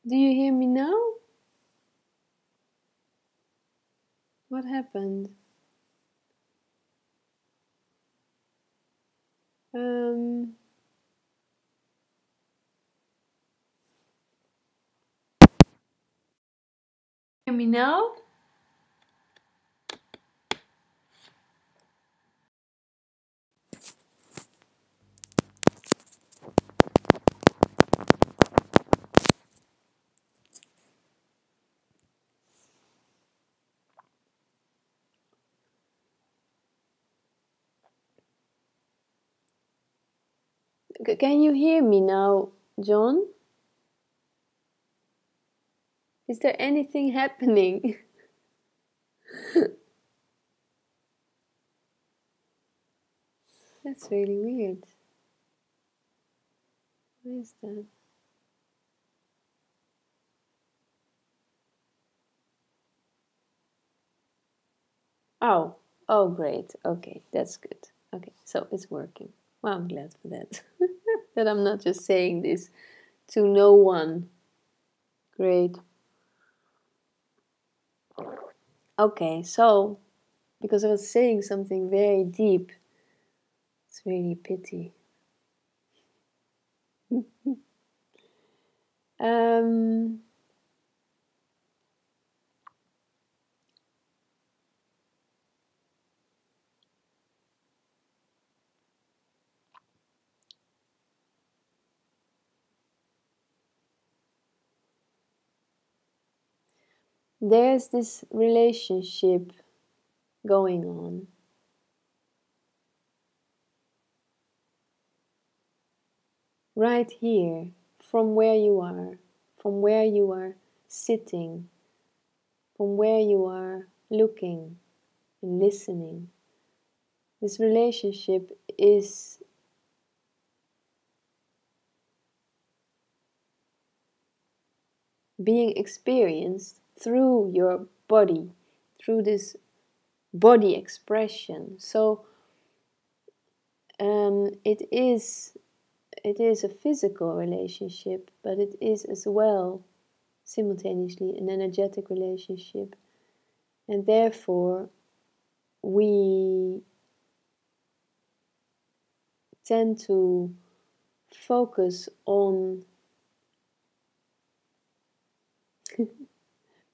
Do you hear me now? What happened? Hear me now? Can you hear me now, John? Is there anything happening? That's really weird. What is that? Oh, oh, great. Okay, that's good. Okay, so it's working. Well, I'm glad for that. That I'm not just saying this to no one. Great. Okay, so because I was saying something very deep, it's really pity. um, there's this relationship going on. Right here, from where you are sitting, from where you are looking and listening. This relationship is being experienced through your body, through this body expression. So it is a physical relationship, but it is as well simultaneously an energetic relationship, and therefore we tend to focus on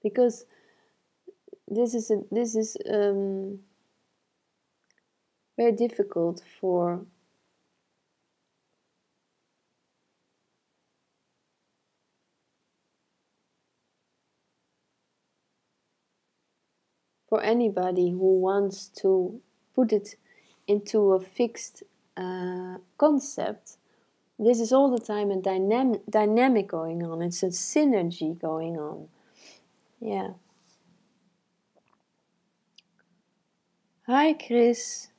because this is very difficult for anybody who wants to put it into a fixed concept. This is all the time a dynamic going on. It's a synergy going on. Yeah. Hi, Chris.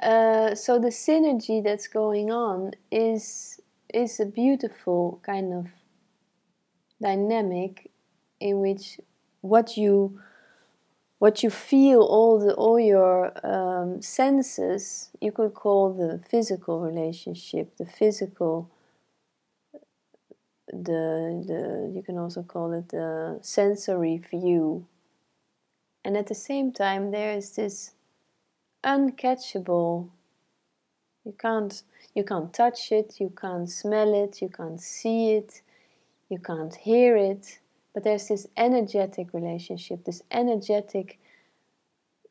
So the synergy that's going on is a beautiful kind of dynamic in which what you feel, all your senses, you could call the physical relationship, the physical, the you can also call it the sensory view, and at the same time there is this uncatchable. You can't touch it, you can't smell it, you can't see it, you can't hear it, but there's this energetic relationship, this energetic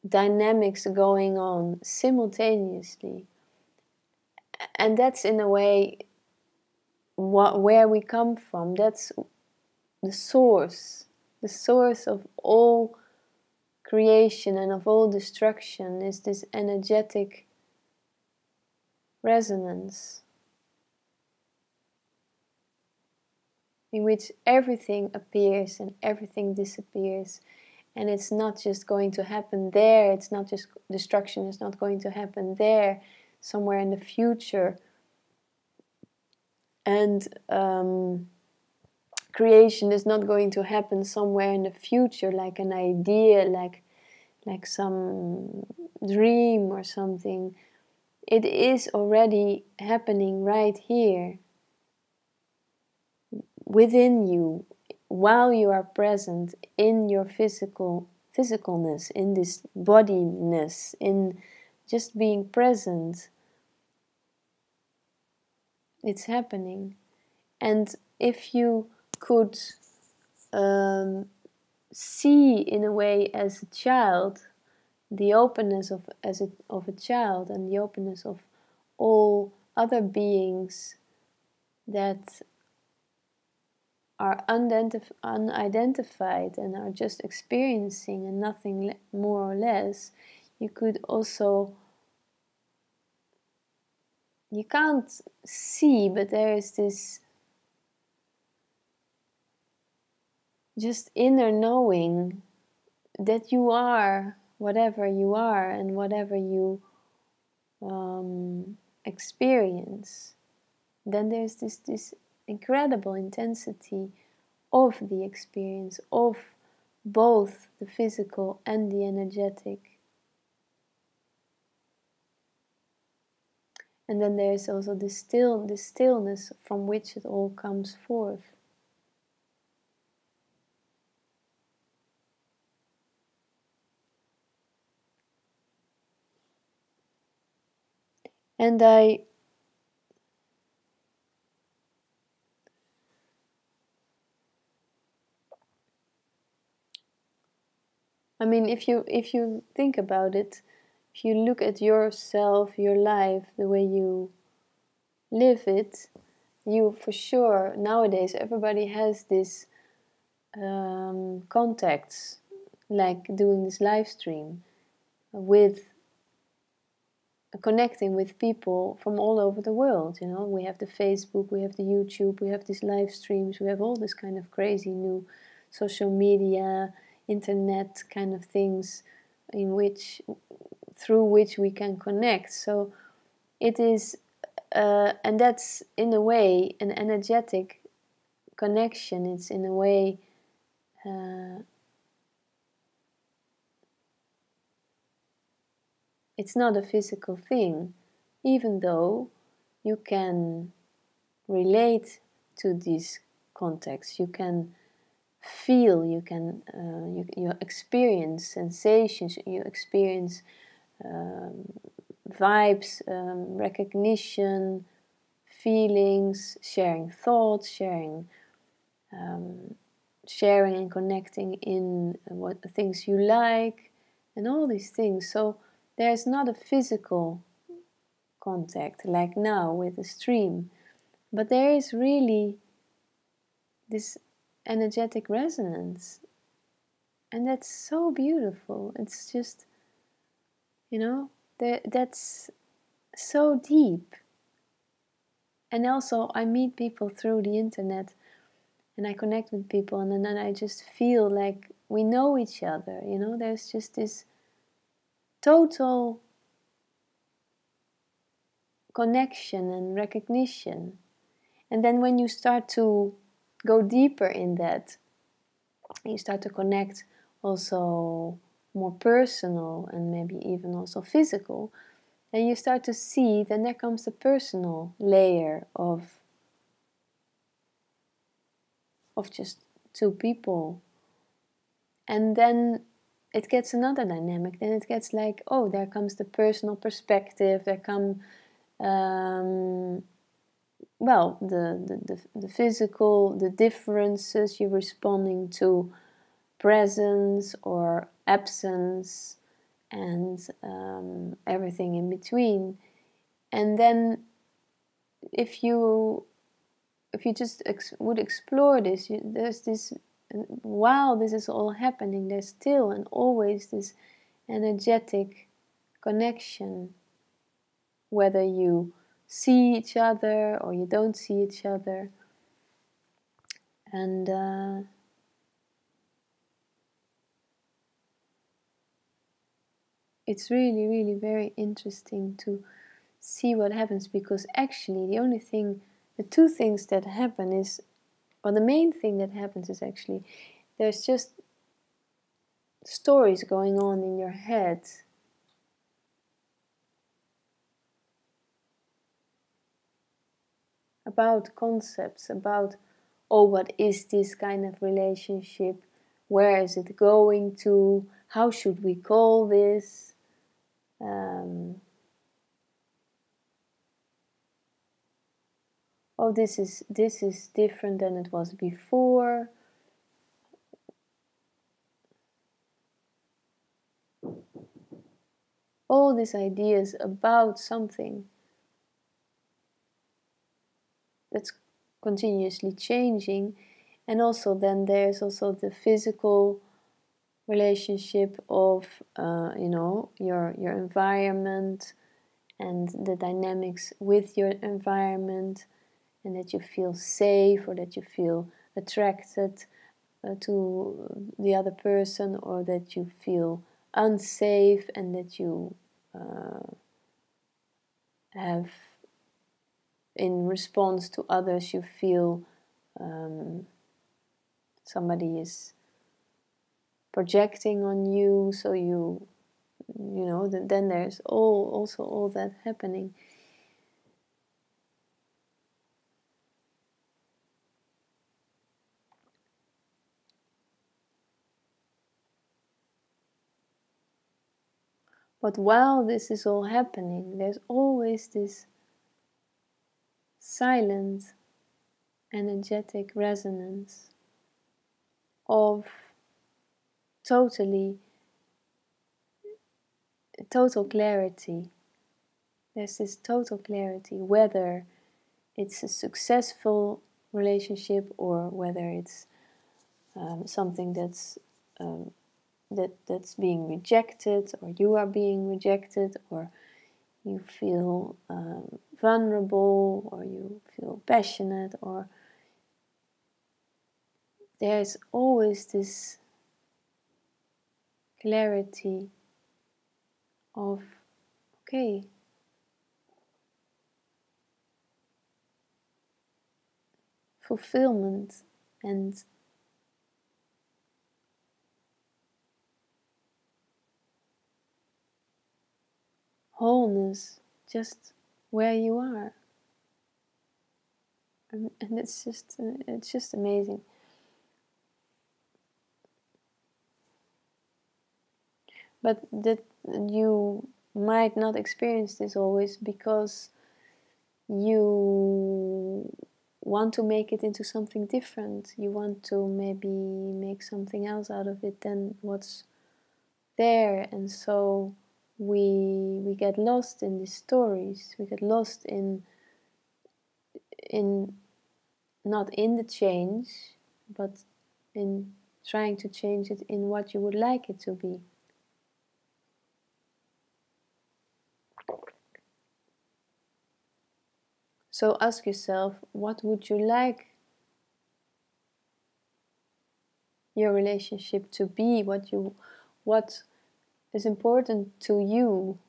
dynamics going on simultaneously. And that's in a way where we come from. That's the source of all creation and of all destruction is this energetic resonance in which everything appears and everything disappears. And it's not just going to happen there, it's not just destruction is not going to happen there, somewhere in the future. And creation is not going to happen somewhere in the future, like an idea, like some dream or something. it is already happening right here within you, while you are present in your physicalness, in this bodiness, in just being present. It's happening. And if you could see in a way as a child the openness of a child, and the openness of all other beings that are unidentified and are just experiencing and nothing more or less, you could also, you can't see, but there is this just inner knowing that you are whatever you are and whatever you experience. Then there's this incredible intensity of the experience of both the physical and the energetic. And then there's also this stillness from which it all comes forth. And I mean, if you think about it, if you look at yourself, your life, the way you live it, you for sure, nowadays everybody has this contacts, like doing this live stream with connecting with people from all over the world. You know, we have the Facebook, we have the YouTube, we have these live streams, we have all this kind of crazy new social media, internet kind of things through which we can connect. So it is, and that's in a way an energetic connection. It's in a way it's not a physical thing, even though you can relate to these contexts. You can feel, you can you experience sensations, you experience vibes, recognition, feelings, sharing thoughts, sharing and connecting in what things you like, and all these things. So there's not a physical contact like now with the stream, but there is really this energetic resonance, and that's so beautiful. It's just, you know, that's so deep. And also I meet people through the internet, and I connect with people, and then I just feel like we know each other. You know, there's just this total connection and recognition. And then when you start to go deeper in that, you start to connect also more personal and maybe even also physical, and you start to see, then there comes the personal layer of just two people. And then it gets another dynamic. Then it gets like, oh, there comes the personal perspective, there come well, the physical, the differences, you're responding to presence or absence, and everything in between. And then if you just would explore this, there's this, while this is all happening, there's still and always this energetic connection, whether you see each other or you don't see each other. And it's really, really very interesting to see what happens, because actually the two things that happen is, or the main thing that happens is actually there's just stories going on in your head about concepts, about, oh, what is this kind of relationship? Where is it going to? How should we call this? Oh, this is different than it was before. All these ideas about something that's continuously changing. And also then there's also the physical relationship of your environment and the dynamics with your environment, and that you feel safe or that you feel attracted to the other person, or that you feel unsafe and that you have, in response to others, you feel somebody is projecting on you, so then there's also all that happening. But while this is all happening, there's always this silent, energetic resonance of total clarity. There's this total clarity, whether it's a successful relationship or whether it's something that's being rejected, or you are being rejected, or you feel vulnerable, or you feel passionate, or there's always this clarity of, okay, fulfillment and wholeness just where you are. And it's just amazing. But that you might not experience this always because you want to make it into something different. You want to maybe make something else out of it than what's there, and so we get lost in these stories. We get lost in not in the change, but in trying to change it in what you would like it to be. So ask yourself, what would you like your relationship to be? What is important to you?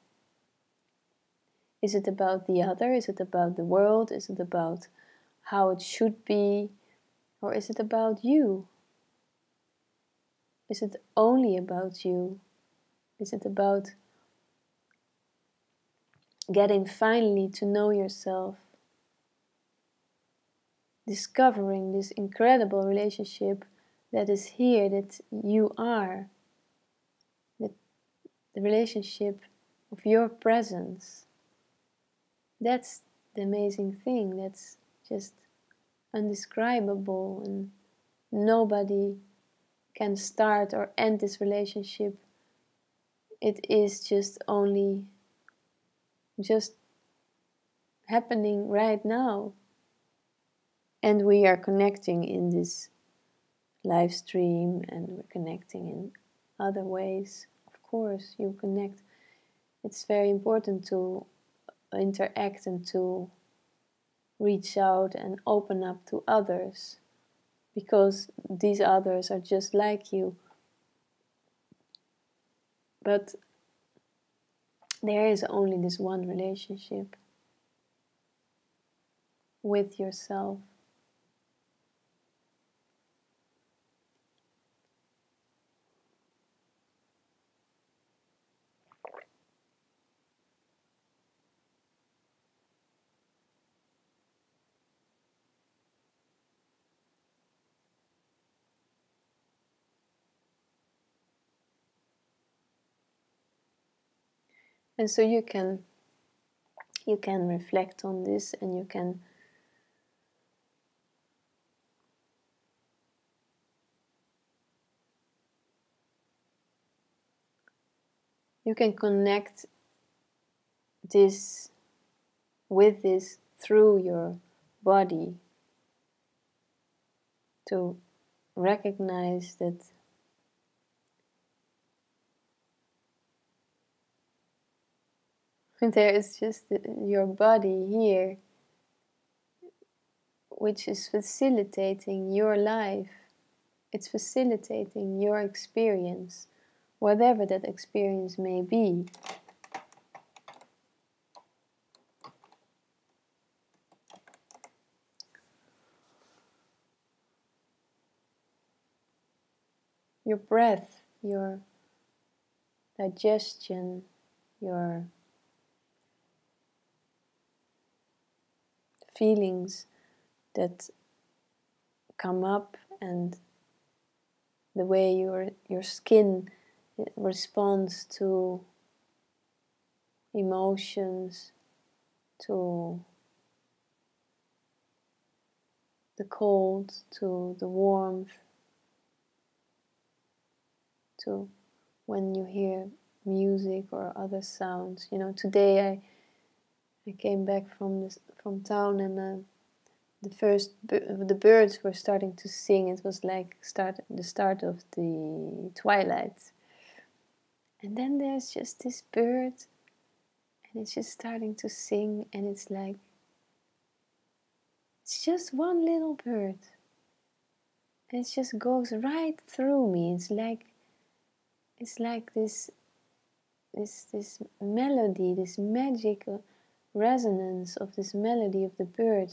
Is it about the other? Is it about the world? Is it about how it should be? Or is it about you? Is it only about you? Is it about getting finally to know yourself? Discovering this incredible relationship that is here, that you are. The relationship of your presence. That's the amazing thing. That's just undescribable, and nobody can start or end this relationship. It is just happening right now. And we are connecting in this live stream, and we're connecting in other ways. Of course, you connect. It's very important to interact and to reach out and open up to others, because these others are just like you. But there is only this one relationship with yourself. And so you can reflect on this, and you can connect this with this through your body, to recognize that there is just your body here, which is facilitating your life. It's facilitating your experience, whatever that experience may be. Your breath, your digestion, your feelings that come up, and the way your skin responds to emotions, to the cold, to the warmth, to when you hear music or other sounds. You know, today I came back from town, and the birds were starting to sing. It was like the start of the twilight. And then there's just this bird, and it's just starting to sing, and it's just one little bird. And it just goes right through me. It's like this melody, this magical resonance of this melody of the bird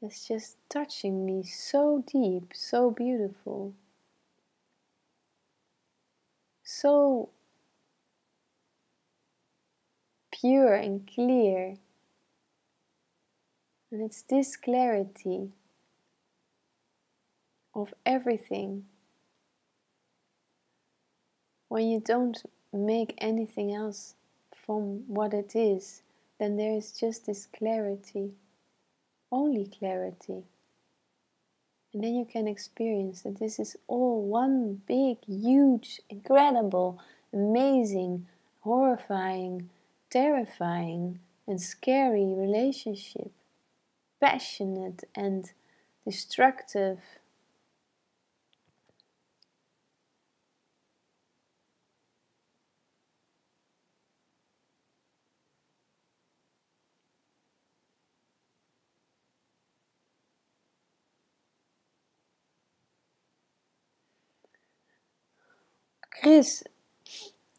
that's just touching me so deep, so beautiful, so pure and clear. And it's this clarity of everything. When you don't make anything else from what it is, then there is just this clarity, only clarity. And then you can experience that this is all one big, huge, incredible, amazing, horrifying, terrifying, and scary relationship. Passionate and destructive.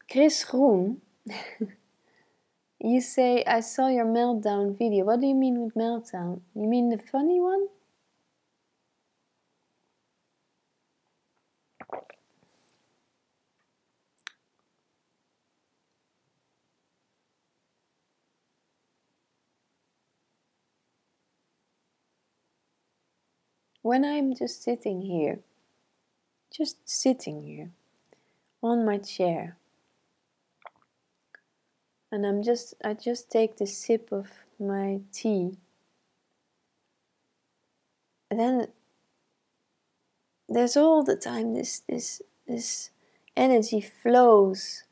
Chris Groen, you say, I saw your meltdown video. What do you mean with meltdown? You mean the funny one? When I'm just sitting here on my chair, and I just take the sip of my tea, and then there's all the time this energy flows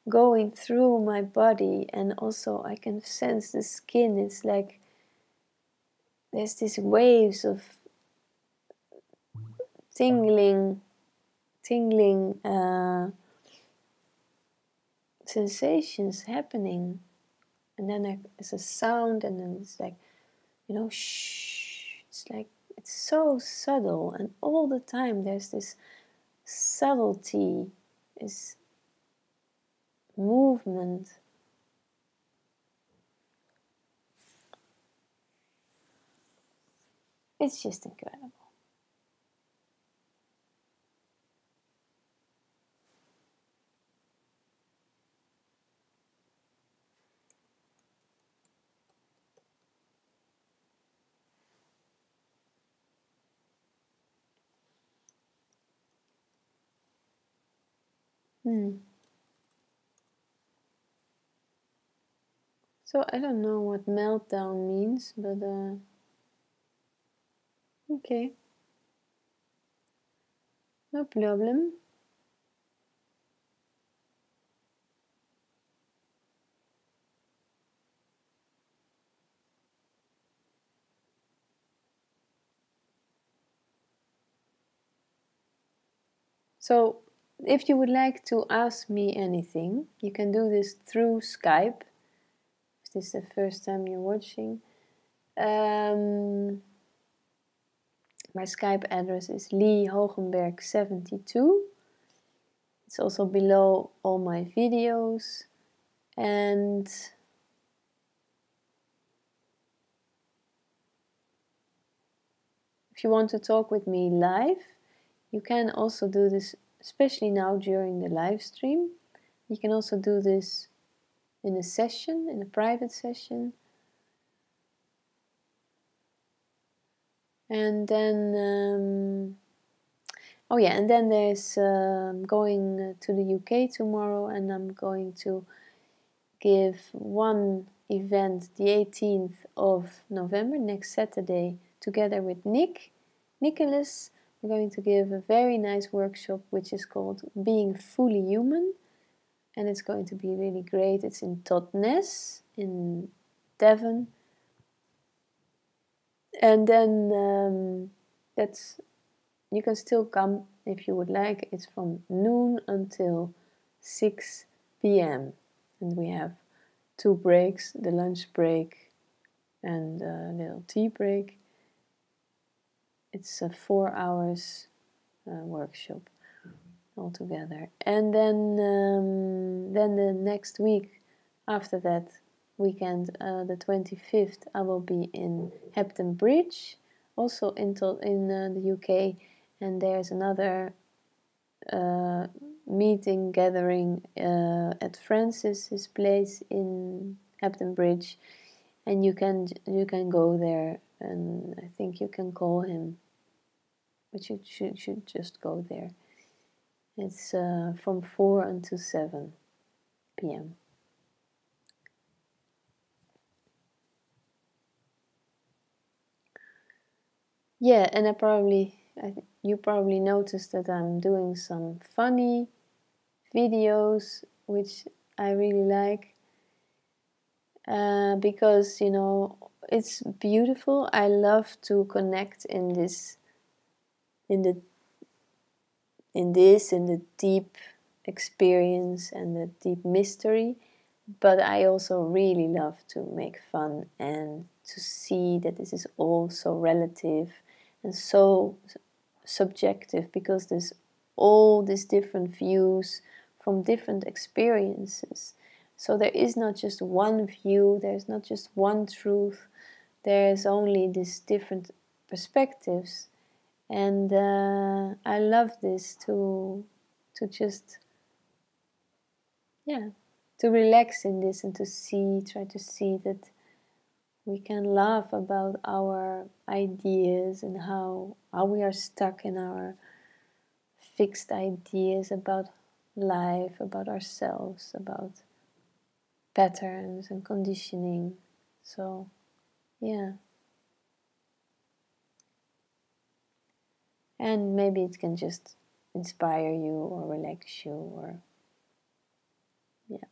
going through my body, and also I can sense the skin. It's like there's these waves of tingling sensations happening. And then there's a sound, and then it's like, you know, shh. It's like, it's so subtle, and all the time there's this subtlety, this movement. It's just incredible. So I don't know what meltdown means, but okay, no problem. So if you would like to ask me anything, you can do this through Skype. If this is the first time you're watching. My Skype address is Lee Hogenberg72. It's also below all my videos. And if you want to talk with me live, you can also do this, especially now during the live stream. You can also do this in a session, in a private session. And then, oh yeah, and then there's going to the UK tomorrow, and I'm going to give one event the 18th of November, next Saturday, together with Nicholas. We're going to give a very nice workshop which is called Being Fully Human, and it's going to be really great. It's in Totnes in Devon. And then that's, you can still come if you would like. It's from noon until 6 p.m. and we have 2 breaks, the lunch break and a little tea break. It's a 4 hours workshop altogether. And then the next week after that weekend, the 25th, I will be in Hebden Bridge, also in the UK, and there's another meeting gathering at Francis's place in Hebden Bridge, and you can go there, and I think you can call him, but you should just go there. It's from 4 until 7 p.m. Yeah, and you probably noticed that I'm doing some funny videos, which I really like, because it's beautiful. I love to connect in the deep experience and the deep mystery, but I also really love to make fun and to see that this is all so relative and so subjective, because there's all these different views from different experiences. So there is not just one view, there's not just one truth, there's only these different perspectives. And I love this to just, yeah, to relax in this and to try to see that we can laugh about our ideas and how we are stuck in our fixed ideas about life, about ourselves, about patterns and conditioning. So, yeah. And maybe it can just inspire you or relax you, or, yeah.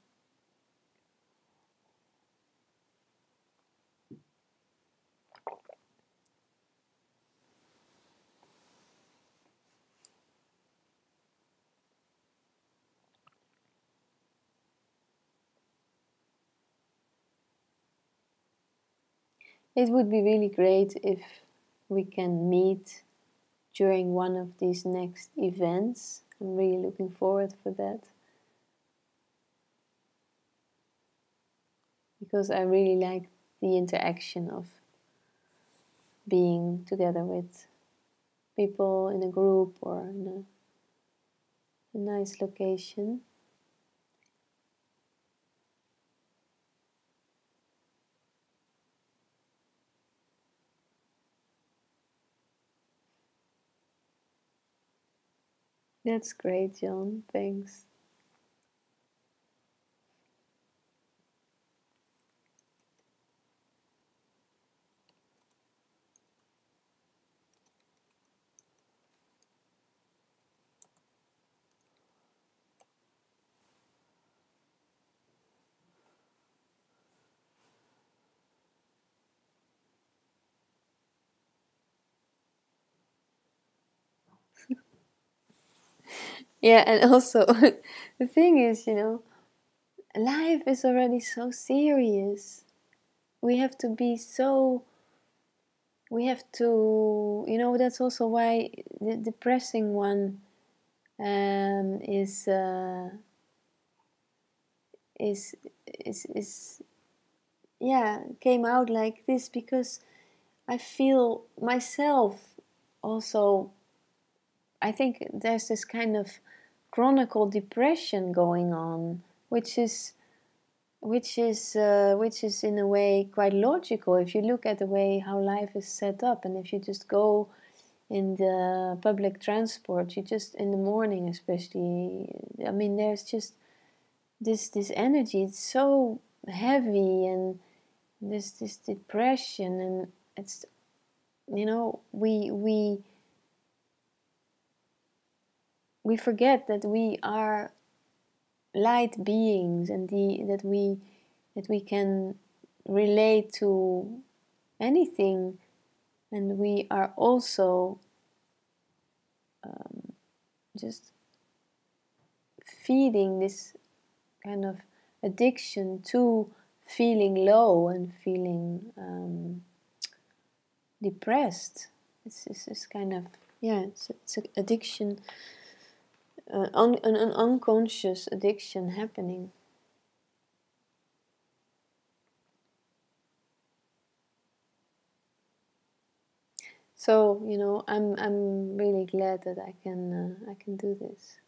It would be really great if we can meet during one of these next events. I'm really looking forward for that, because I really like the interaction of being together with people in a group or in a nice location. That's great, John. Thanks. Yeah, and also the thing is, life is already so serious. We have to be so. We have to, that's also why the depressing one is is is yeah, came out like this, because I feel myself also. I think there's this kind of chronic depression going on, which is in a way quite logical if you look at the way how life is set up. And if you just go in the public transport, you just, in the morning especially, I mean, there's just this energy. It's so heavy, and this depression, and it's, we forget that we are light beings, and that we can relate to anything, and we are also just feeding this kind of addiction to feeling low and feeling depressed. It's kind of, it's an addiction, an unconscious addiction happening. So I'm really glad that I can do this.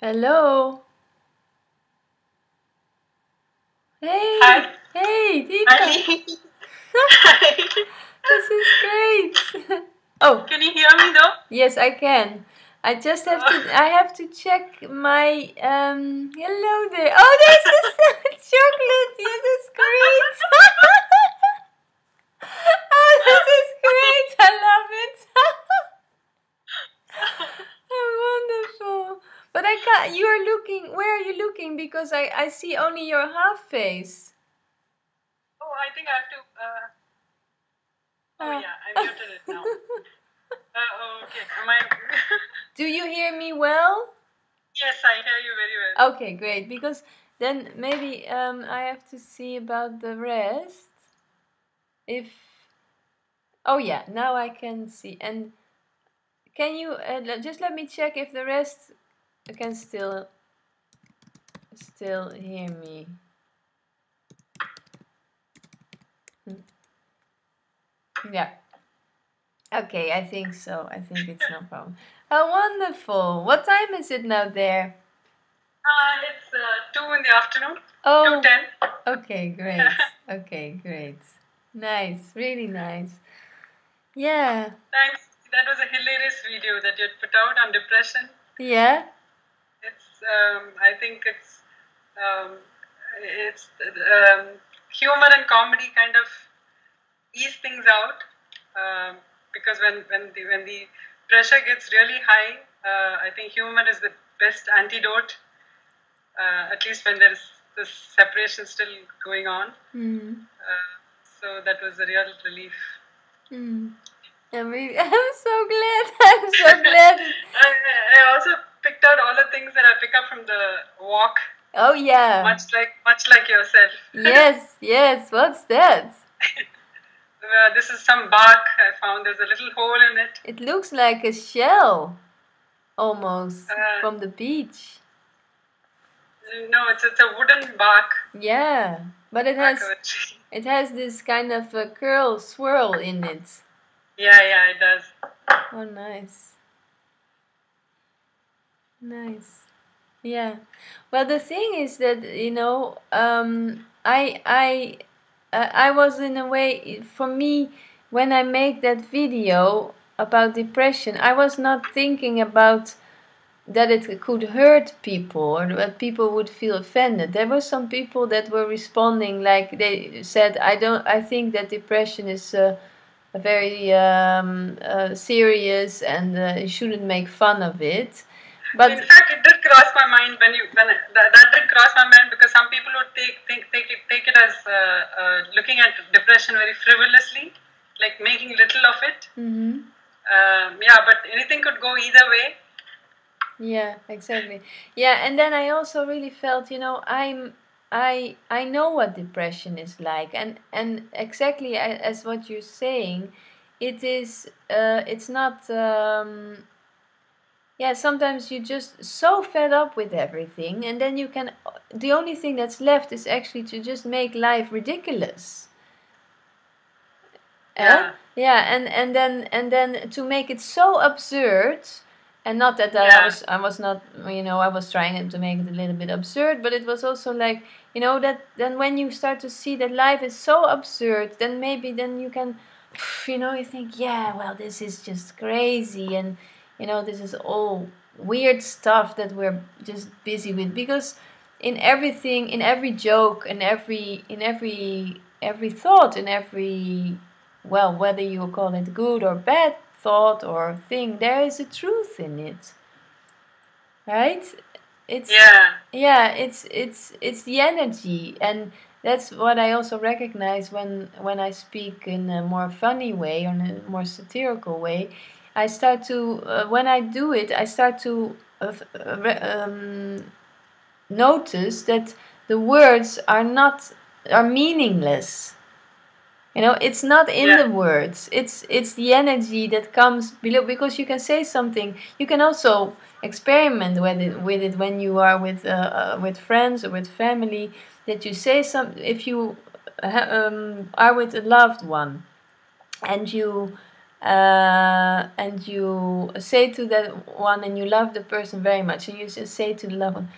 Hello. Hey. Hi. Hey, Deepa. Hi. Hi. This is great. Oh, Can you hear me though? yes, I can. I just have to. I have to check my. Hello there. Oh, there's this chocolate. Yeah, that's great. Oh, this is great. I love it. Oh, wonderful. But I can't. You are looking. Where are you looking? Because I see only your half face. Oh, I think I have to. Oh yeah, I muted it now. Okay. Am I? Do you hear me well? Yes, I hear you very well. Okay, great. Because then maybe I have to see about the rest. If oh yeah, now I can see. And can you just let me check if the rest can still hear me? Yeah. Okay, I think so. I think it's no problem. Oh, wonderful. What time is it now there? It's 2 in the afternoon. Oh, 2:10. okay, great. Okay, great. Nice, really nice. Yeah. Thanks. That was a hilarious video that you had put out on depression. Yeah. It's. I think it's humor and comedy kind of ease things out, because when the pressure gets really high, I think humor is the best antidote, at least when there's this separation still going on. So that was a real relief. I'm so glad. I'm so glad. I also picked out all the things that I pick up from the walk. Oh yeah. Much like yourself. Yes, yes. What's that? This is some bark I found. There's a little hole in it. It looks like a shell, almost, from the beach. No, it's a wooden bark. Yeah, but it has this kind of a swirl in it. Yeah, it does. Oh, nice. Nice. Yeah. Well, the thing is that, I was in a way, for me, when I make that video about depression, I was not thinking about that it could hurt people or that people would feel offended. There were some people that were responding, like they said, I think that depression is a very serious, and you shouldn't make fun of it. In But fact, it did cross my mind that did cross my mind, because some people would take it as looking at depression very frivolously, like making little of it. Yeah, but anything could go either way. Yeah, exactly. Yeah, and then I also really felt, I know what depression is like, and exactly as what you're saying, it's not. Yeah, sometimes you're just so fed up with everything, and then the only thing that's left is actually to just make life ridiculous. Yeah. Yeah, and then to make it so absurd, and not that Yeah. I was not, I was trying to make it a little bit absurd, but it was also like, that then when you start to see that life is so absurd, then maybe then you can, you think, yeah, well, this is just crazy, and this is all weird stuff that we're just busy with, because in everything, in every joke, in every thought, in every, well, whether you call it good or bad thought or thing, there is a truth in it, right? It's Yeah. it's the energy, and that's what I also recognize when I speak in a more funny way or in a more satirical way. I start to when I do it, I start to notice that the words are meaningless. It's not in the words. It's the energy that comes below, because you can say something. You can also experiment with it when you are with friends or with family. That you say some, if you are with a loved one, and you say to that one, and you love the person very much, and you just say to the loved one,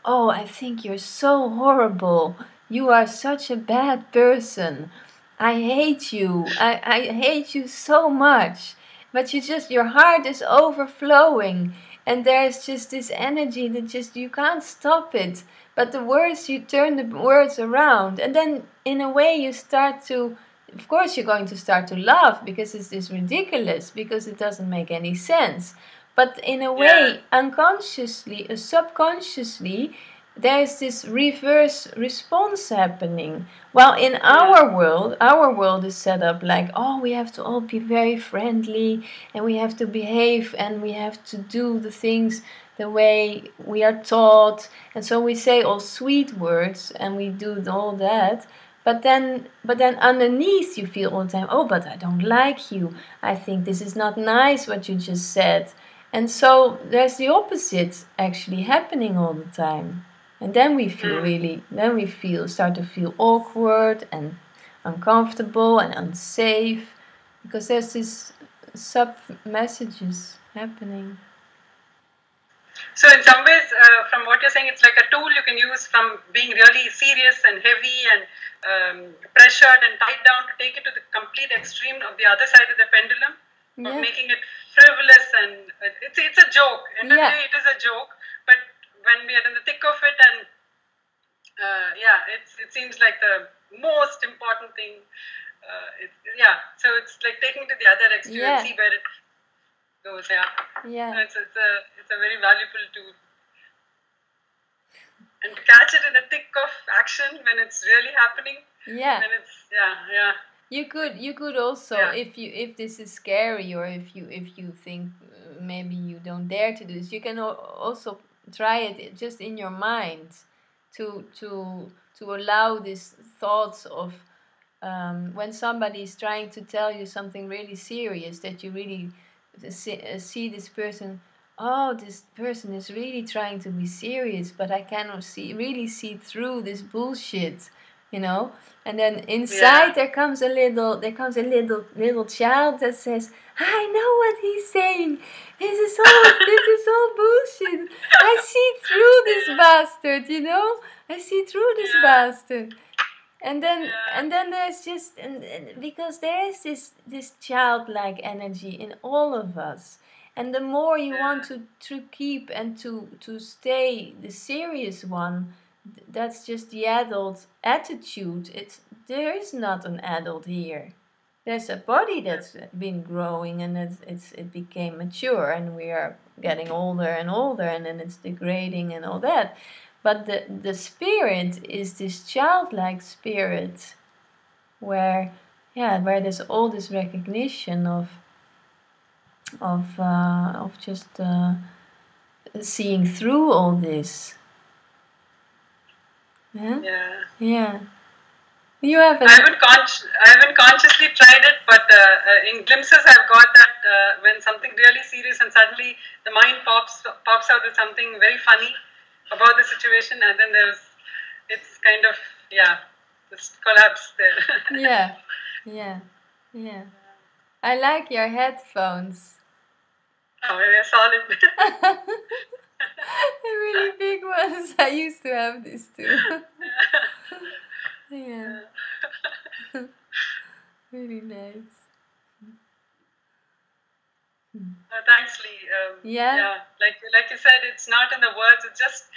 "Oh, I think you're so horrible. You are such a bad person. I hate you. I hate you so much." But your heart is overflowing, and there's just this energy that just, you can't stop it. But the words, you turn the words around, and then in a way you start to, of course you're going to start to laugh, because it's just ridiculous, because it doesn't make any sense. But in a way, unconsciously, subconsciously, there's this reverse response happening. Well, in our world is set up like, oh, we have to all be very friendly, and we have to behave, and we have to do the things the way we are taught, and so we say all sweet words, and we do all that. But then underneath you feel all the time, oh, but I don't like you. I think this is not nice what you just said. And so there's the opposite actually happening all the time. And then we start to feel awkward and uncomfortable and unsafe, because there's this sub messages happening. So in some ways, from what you're saying, it's like a tool you can use from being really serious and heavy and pressured and tied down, to take it to the complete extreme of the other side of the pendulum, of making it frivolous, and it's a joke. End of the day, it is a joke. But when we are in the thick of it, and it seems like the most important thing. So it's like taking it to the other extreme and see where it goes. So it's a very valuable tool, and to catch it in the thick of action when it's really happening. When it's You could also, if this is scary, or if you think maybe you don't dare to do this, you can also try it just in your mind, to allow these thoughts of, when somebody is trying to tell you something really serious, that you really see this person. Oh, this person is really trying to be serious, but I cannot really see through this bullshit. you know. And then inside there comes a little child that says, I know what he's saying. This is all bullshit. I see through this bastard, you know. I see through this bastard. And then there's just and because there is this childlike energy in all of us. And the more you want to keep and to stay the serious one, that's just the adult attitude. There is not an adult here. There's a body that's been growing, and it became mature, and we are getting older and older, and then it's degrading and all that. But the spirit is this childlike spirit where there's all this recognition of just seeing through all this. Yeah. You haven't. I haven't consciously tried it, but in glimpses I've got that when something really serious and suddenly the mind pops out with something very funny about the situation, and then it's kind of this collapse there. Yeah. I like your headphones. Oh, they're solid. The really big ones. I used to have these too. Yeah. Really nice. Thanks, Lee. Like you said, it's not in the words. It's just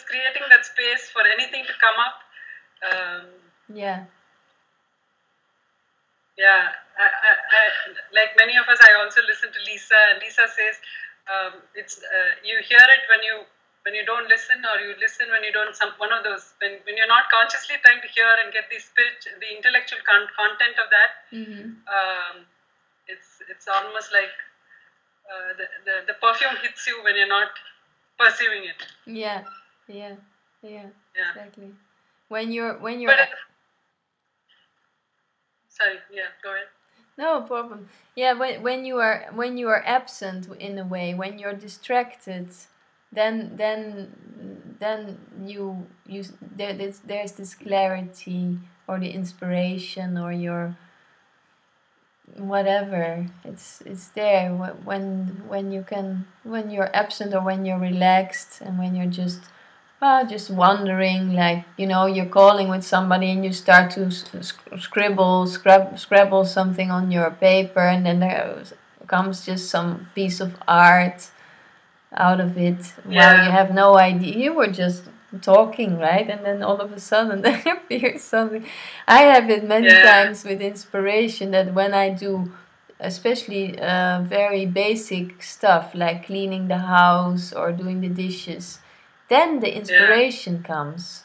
creating that space for anything to come up. I, like many of us, I also listen to Lisa, and Lisa says it's you hear it when you don't listen, or you listen when you don't. One of those when you're not consciously trying to hear and get the intellectual content of that. It's almost like the perfume hits you when you're not perceiving it. Yeah. Exactly. When you're. Sorry. Yeah. Go ahead. No problem. Yeah. When you are absent in a way, when you're distracted, then there's this clarity or the inspiration or your whatever. It's there when you're absent, or when you're relaxed, and when you're just wondering, like, you know, you're calling with somebody and you start to scribble something on your paper, and then there comes just some piece of art out of it. While you have no idea, you were just talking, right? And then all of a sudden there appears something. I have it many times with inspiration, that when I do especially very basic stuff like cleaning the house or doing the dishes, then the inspiration comes.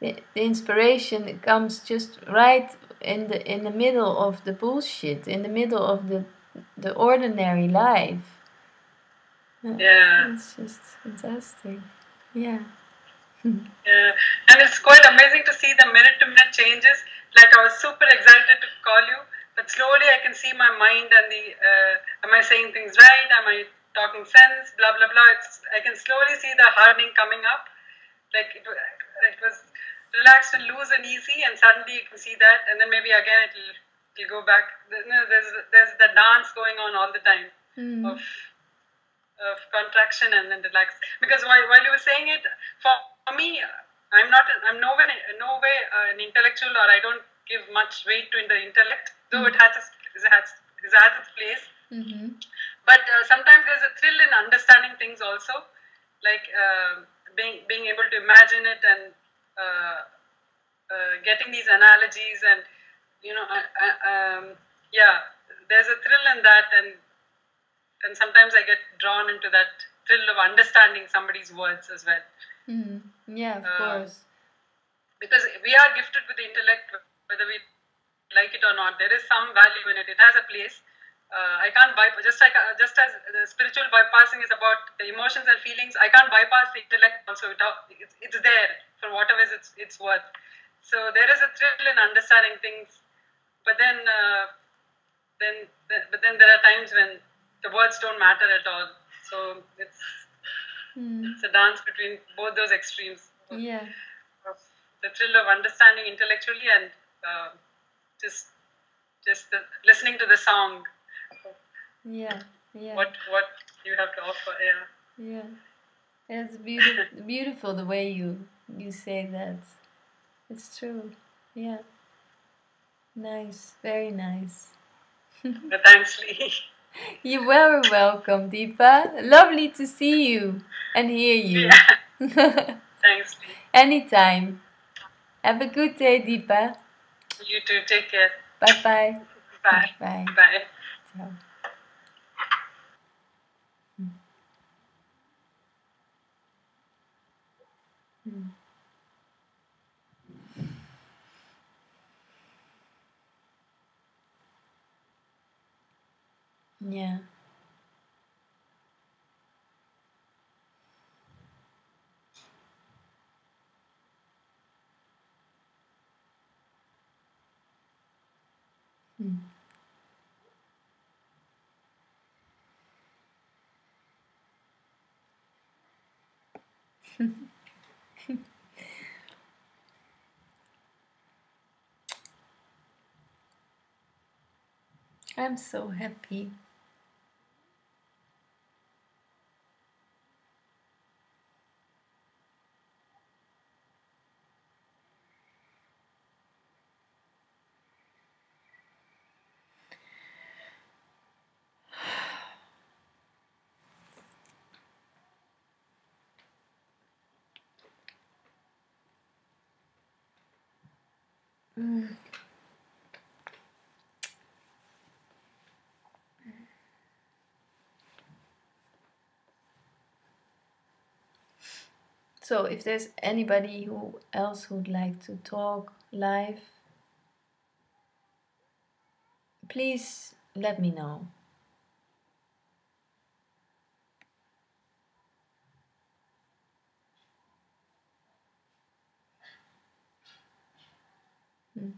The inspiration comes just right in the middle of the bullshit, in the middle of the ordinary life. It's just fantastic. And it's quite amazing to see the minute-to-minute changes. Like, I was super excited to call you, but slowly I can see my mind and am I saying things right? Am I talking sense? Blah blah blah. I can slowly see the hardening coming up. Like it was relaxed and loose and easy, and suddenly you can see that, and then maybe again it'll go back. There's the dance going on all the time of contraction and then relax. Because while you were saying it, for me, I'm no way an intellectual, or I don't give much weight to the intellect, though it has its place. But sometimes there's a thrill in understanding things also, like being able to imagine it and getting these analogies, and there's a thrill in that, and sometimes I get drawn into that thrill of understanding somebody's words as well. Of course. Because we are gifted with the intellect, whether we like it or not. There is some value in it. It has a place. I can't bypass, just as the spiritual bypassing is about the emotions and feelings, I can't bypass the intellect also. It's there for whatever it's worth. So there is a thrill in understanding things, but then there are times when the words don't matter at all. So it's a dance between both those extremes of the thrill of understanding intellectually and just listening to the song. Yeah, yeah. What you have to offer, yeah. Yeah. It's beautiful, beautiful the way you say that. It's true. Yeah. Nice. Very nice. Thanks, Lee. You're very welcome, Deepa. Lovely to see you and hear you. Yeah. Thanks, Lee. Anytime. Have a good day, Deepa. You too. Take care. Bye-bye. Bye. Bye. Bye. Ciao. Mm. Yeah. Mm. I'm so happy. Mm. So if there's anybody who else who'd like to talk live, please let me know. Mm.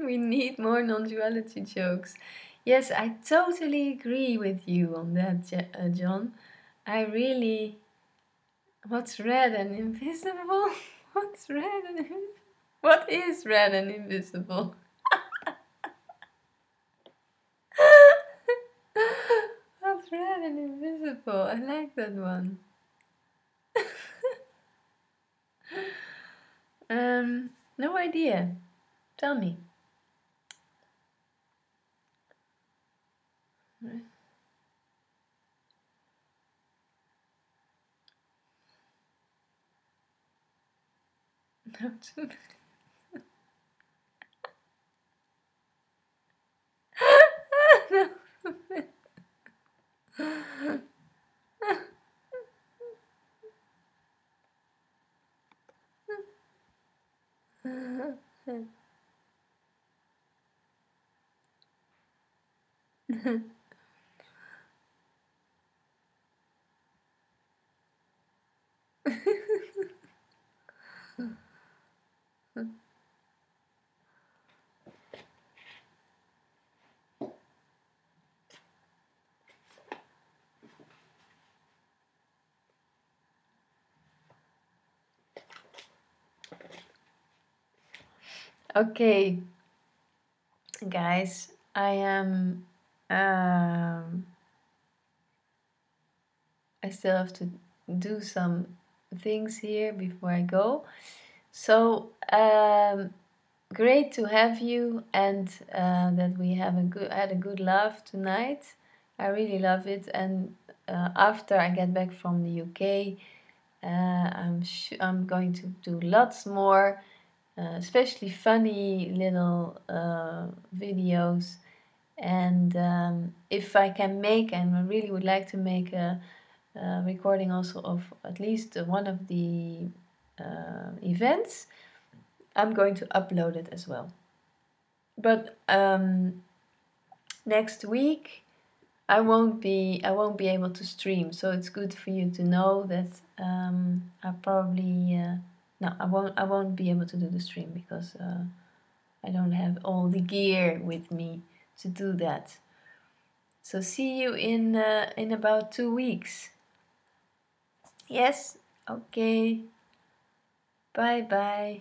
We need more non-duality jokes. Yes, I totally agree with you on that, John. I really... What's red and invisible? What's red and invisible? What is red and invisible? What's red and invisible? I like that one. No idea. Tell me. Okay, guys, I am. I still have to do some things here before I go. So great to have you, and that we have had a good laugh tonight. I really love it, and after I get back from the UK, I'm going to do lots more, especially funny little videos. And if I can make, and I really would like to make recording also of at least one of the events, I'm going to upload it as well. But next week I won't be able to stream, so it's good for you to know that I probably no, I won't be able to do the stream because I don't have all the gear with me to do that. So see you in about 2 weeks. Yes? Okay. Bye bye.